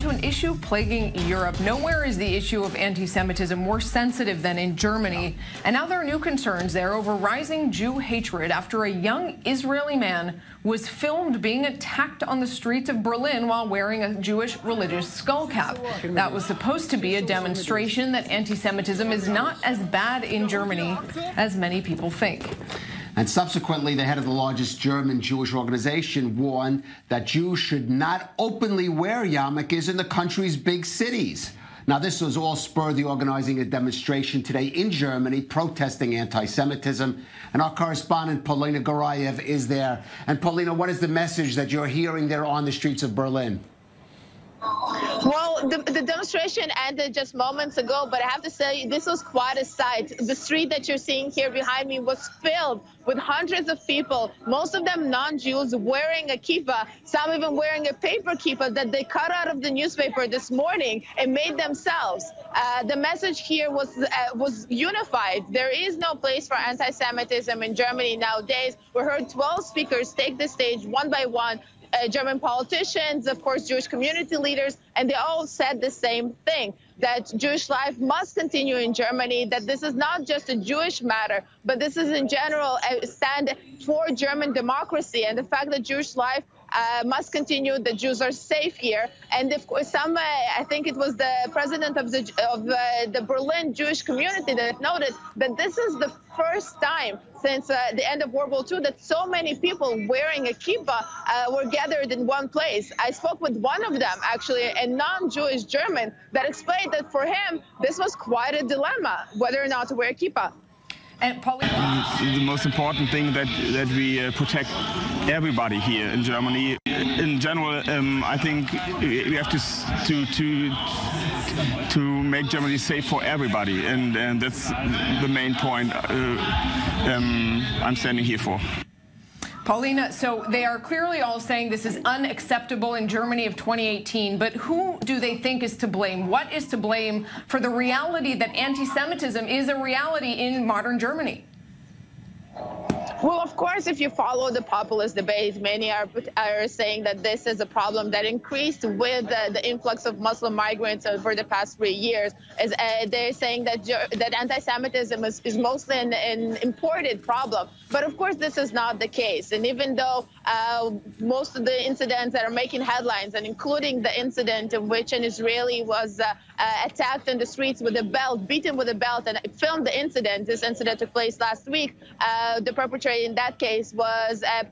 To an issue plaguing Europe. Nowhere is the issue of anti-Semitism more sensitive than in Germany. And now there are new concerns there over rising Jew hatred after a young Israeli man was filmed being attacked on the streets of Berlin while wearing a Jewish religious skull cap. That was supposed to be a demonstration that anti-Semitism is not as bad in Germany as many people think. And subsequently, the head of the largest German Jewish organization warned that Jews should not openly wear yarmulkes in the country's big cities. Now, this was all spurred the organizing a demonstration today in Germany protesting anti-Semitism. And our correspondent, Polina Garaev, is there. And, Polina, what is the message that you're hearing there on the streets of Berlin? Well, the demonstration ended just moments ago, but I have to say this was quite a sight. The street that you're seeing here behind me was filled with hundreds of people, most of them non-Jews, wearing a kippah, some even wearing a paper kippah that they cut out of the newspaper this morning and made themselves. The message here was unified. There is no place for anti-Semitism in Germany nowadays. We heard 12 speakers take the stage one by one. German politicians, of course, Jewish community leaders, and they all said the same thing, that Jewish life must continue in Germany, that this is not just a Jewish matter, but this is in general a stand for German democracy and the fact that Jewish life must continue, the Jews are safe here. And of course, I think it was the president of the Berlin Jewish community that noted that this is the first time since the end of World War II that so many people wearing a kippah were gathered in one place. I spoke with one of them, actually, a non-Jewish German, that explained that for him, this was quite a dilemma, whether or not to wear a kippah. And Polina, the most important thing that we protect everybody here in Germany. In general, I think we have to make Germany safe for everybody, and that's the main point I'm standing here for. Polina, so they are clearly all saying this is unacceptable in Germany of 2018, but who do they think is to blame? What is to blame for the reality that anti-Semitism is a reality in modern Germany? Well, of course, if you follow the populist debate, many are saying that this is a problem that increased with the influx of Muslim migrants over the past 3 years. They're saying that anti-Semitism is mostly an imported problem. But of course, this is not the case. And even though most of the incidents that are making headlines, and including the incident in which an Israeli was attacked in the streets with a belt, beaten with a belt, and filmed the incident. This incident took place last week. The perpetrator in that case was a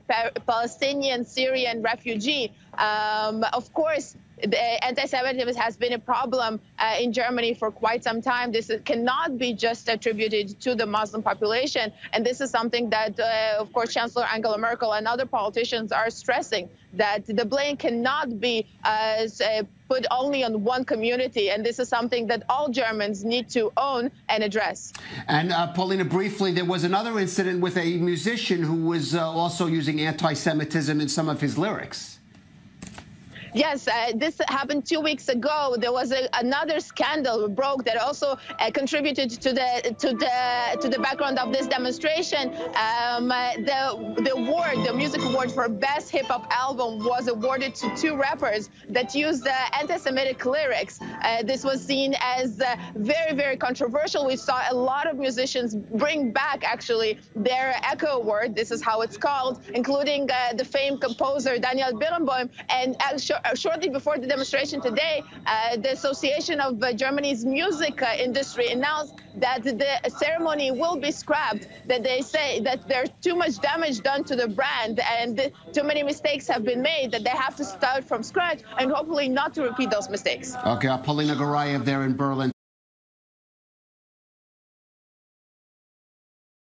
Palestinian Syrian refugee. Of course, the anti-Semitism has been a problem in Germany for quite some time. This cannot be just attributed to the Muslim population. And this is something that, of course, Chancellor Angela Merkel and other politicians are stressing, that the blame cannot be put only on one community. And this is something that all Germans need to own and address. And Polina, briefly, there was another incident with a musician who was also using anti-Semitism in some of his lyrics. Yes, this happened 2 weeks ago. There was another scandal broke that also contributed to the background of this demonstration. The music award for best hip hop album was awarded to 2 rappers that used anti-Semitic lyrics. This was seen as very, very controversial. We saw a lot of musicians bring back actually their Echo Award. This is how it's called, including the famed composer Daniel Barenboim. And shortly before the demonstration today, the Association of Germany's music industry announced that the ceremony will be scrapped, that they say that there's too much damage done to the brand and too many mistakes have been made, that they have to start from scratch and hopefully not to repeat those mistakes. Okay, Polina Garaev there in Berlin.